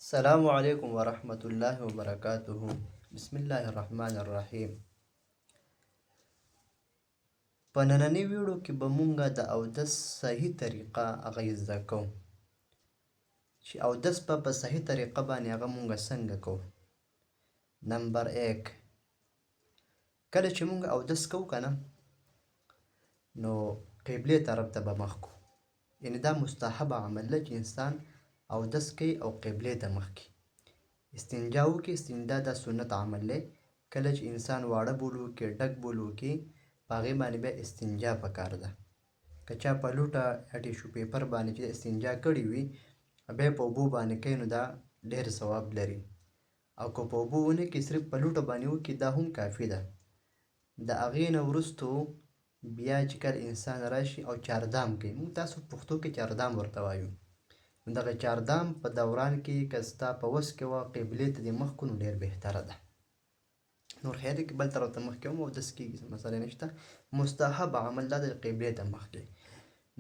السلام علیکم ورحمة الله وبرکاته. بسم الله الرحمن الرحیم. په نننۍ ویډیو کې به مونږ د اودس صحیح طریقه هغه زده کوو چې اودس په صحیح طریقه باندې هغه مونږ څنګه کوو. نمبر 1، کله چې مونږ اودس کوو کنه نو قبلې طرف ته به مخ کو. یعنی دا مستحب عمل دی چې انسان اودس کوي او قبلې ته مخ کی. استنجا وکړي. استنجا دا سنت عمل دی. کله چې انسان واړه بول وکړي، ډک بول وکړي، په هغې باندې بیا استنجا پکار ده. که چا په لوټه یا ټیشو پیپر باندې چې استنجا کړې وي بیا په اوبو باندې کوي نو دا ډېر ثواب لري. او که په اوبو ونه کړي صرف په لوټه باندې وکړي دا هم کافي ده. د هغې نه وروستو بیا چې کله انسان راشي او چاردام کوي، موږ تاسو پښتو کې چاردام ورته وایو. نو دغه چاردام په دوران کې که ستا په وس کې وه قبلې ته دې مخ کړو نو ډېر بهتره ده. نور خیر دی که بل طرف ته مخ کې هم اودس کېږي، مسله نشته. مستحب عمل دا ده چې قبلې ته مخ کړئ.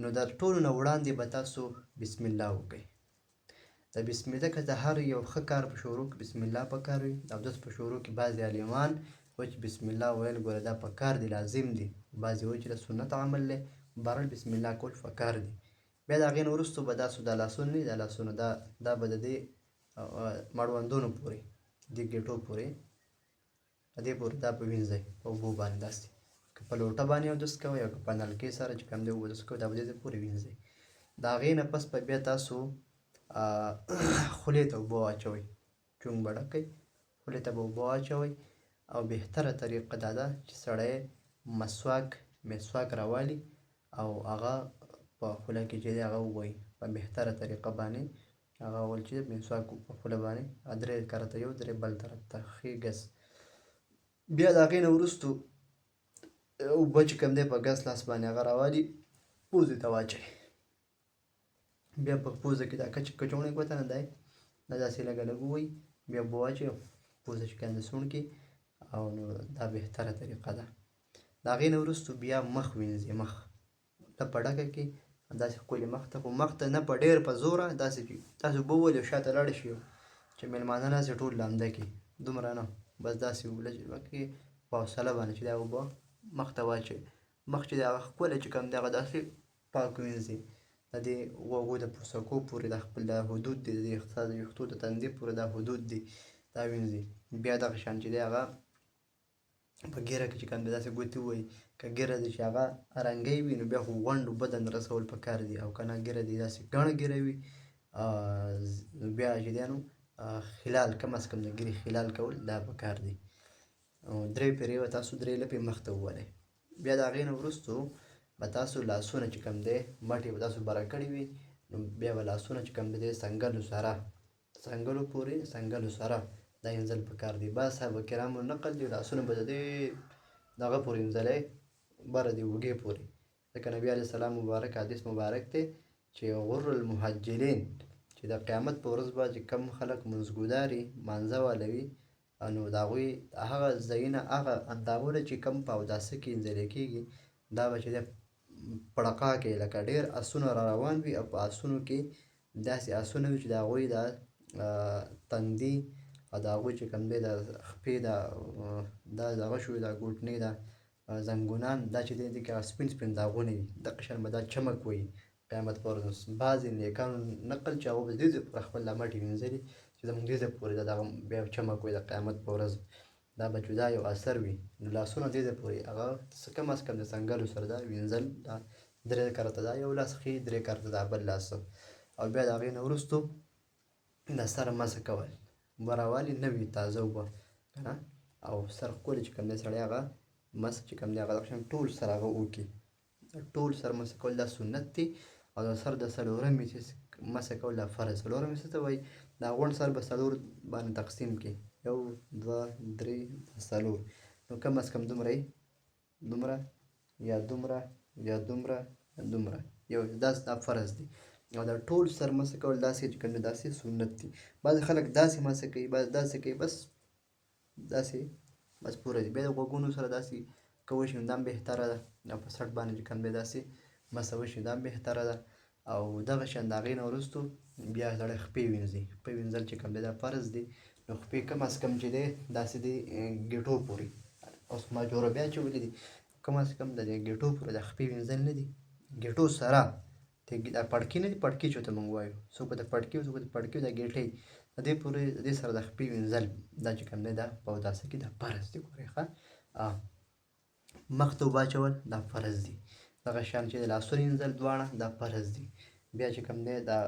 نو د ټولو نه وړاندې به تاسو بسم الله وکړئ. د بسم الله که د هر یو ښه کار په شروع کې بسم الله پکار وي. د اودس په شروع کې بعضې عالمان وایي چې بسم الله ویل ګوره دا پکار دی، لازم دی. بعضې وایي چې دا سنت عمل دی، بهرحال بسم الله کول پکار دی. بیا د هغې نه وروستو به داسو دا لاسونه دي، دا لاسونه دا به د دې مړوندونو پورې، دې ګېټو پورې، دې پورې دا به وینځئ په اوبو باندې داسې. که په لوټه باندې اودس کوئ او که په نلکۍ سره چې کوم دی اودس کوئ دا به دې پورې وینځئ. د هغې نه پس به بیا تاسو خولې ته اوبه واچوئ. چونګ به ډک کئ، خولې ته به اوبه واچوئ. او بهتره طریقه دا ده چې سړی مسواک راوالي او هغه په خوله کې چې دی هغه ووایي په بهتره طریقه باندې. هغه وویل چې مسواک په خوله باندې 3 کرته یو 3 بل طرف ته ښې ګز. بیا د هغې نه وروستو اوبه چې کوم دی په ګز لاس باندې هغه راوالي، پوزې ته واچوي. بیا په پوزه کې دا کچوڼی ګوته نه دی دا داسې لږه لږ ووایي، بیا اوبه واچوي او پوزه چې کوم دی سوڼ کړي. او نو دا بهتره طریقه ده. د هغې نه وروستو بیا مخ وینځي. مخ لپه ډکه کړي داسې ښکلي مخ ته، خو مخ ته نه په ډېر په زوره، داسې اوبه وولي او شاته لاړ شي چې مېلمانه راشي ټول لامده کړي، دومره نه، بس داسې لږ وکړي په حوصله باندې چې دا اوبه مخ ته واچوي. مخ چې دی هغه ښکلی چې کوم دی هغه داسې پاک وینځي. د دې غوږو د پوڅکو پورې دا خپل دا حدود دي، د ویښتو د تندي پورې دا حدود دي، دا وینځي. بیا دغه شان چې دی هغه په ږیره کې چې کوم دی داسې ګوتې ووهي. که ږیره دی چې هغه رنګی وي نو بیا خو غونډ بدن رسول پکار دي، او که نه ږیره دی داسې ګڼه ږیره وي نو بیا چې دی نو خلال کم از کم د ږیرې خلال کول دا پکار دي. 3 پیرې به تاسو 3 لپې مخ ته ووهئ. بیا د هغې نه وروستو به تاسو لاسونه چې کوم دی مټې به تاسو بره کړي وي نو بیا به لاسونه چې کوم دی څنګلو پورې څنګلو سره دا وینځل پکار دي. بعض صحابه کرامو نقل دی لاسونه به د دې دغه پورې وینځلی بره د اوږې پورې، ځکه نبي علیه السلام مبارک حدیث مبارک دی چې غر المحجلین چې د قیامت په ورځ به چې کم خلک منځګودار وي، مانځه واله وي، نو د هغوی هغه ځایونه هغه اندامونه چې کم په اوداسه کې وینځلی کېږي دا به چې دی پړقا کوي، لکه ډېر آسونه را روان وي او په آسونو کې داسې آسونه وي چې د هغوی د تندي او د هغوی چې کوم دی د خپې دا دغه شوي دا ګوټنې دا زنګونان دا چې دی دې کې سپین سپین داغونه وي، دغه شان به دا چمک وهي قیامت په ورځ. بعضې نیکانو نقل چې هغوی به دې ځای پورې خپل دا مټې وینځلي چې زموږ دې ځای پورې دغه بیا چمک وهي د قیامت په ورځ. دا به جدا یو اثر وي. نو لاسونه دې ځای پورې هغه کم از کم د څنګلو سره دا وینځل، دا 3 کرته دا یو لاس ښي، 3 کرته دا بل لاس. او بیا د هغې نه وروستو د سر مسح کول به راوالي نوي تازه اوبه که نه، او سر ښکلي چې کوم دی سړی هغه مسح چې کوم دی هغه دغه شان ټول سر هغه وکړي. ټول سر مسح کول دا سنت دی. او د سر د څلورمې مسح کول دا فرض. څلورمې څه ته وایي؟ دا غونډ سر به 4 باندې تقسیم کړي، 1 2 3 4. نو کم از کم دومره یا دومره یا دومره یا دومره یو داسې دا فرض دی. او دا ټول سر مسح کول داسې چې کوم دی داسې سنت دي. بعضې خلک داسې مسح کوي، بعضې داسې کوي، بس داسې بس پوره دي. بیا د غوږونو سره داسې که وشي نو دا هم بهتره ده، او په سټ باندې چې کوم دی داسې مسح وشي دا هم بهتره ده. او دغه شان د هغې نه وروستو بیا سړی خپې وینځي. خپې وینځل چې کوم دی دا فرض دی. نو خپې کم از کم چې دی داسې دی ګېټو پورې. اوس ما جوربیا چې ویلي دي کم از کم د دې ګېټو پورې د خپې وینځل نه دي، ګېټو سره دا پړکي نه دي، پړکي چې ورته موږ وایو، څوک به د پړکي څوک د پړکي دا ګېټۍ د دې پورې د دې سره د خپې وینځل دا چې کوم دی دا په اوداسه کې دا فرض دی. ګورئ ښه مخ ته اوبه اچول دا فرض دي. دغه شان چې د لاسونو وینځل دواړه دا فرض دي. بیا چې کوم دی دا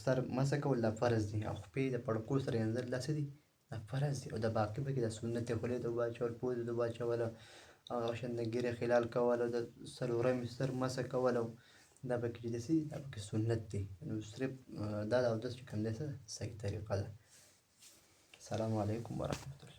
سر مسح کول دا فرض دي، او خپې د پړکو سره وینځل دا څه دي دا فرض دي. او د باقي پکې د سنت دی، خولې ته اوبه اچول، پوزې ته اوبه اچول، هغه شان د ږیرې خلال کول، او د څلورمې سر مسح کول، او دا پکې چې داسې دا پکې سنت دی. نو صرف دا د اودس چې کوم دی صحیح طریقه ده. السلام علیکم ورحمة الله.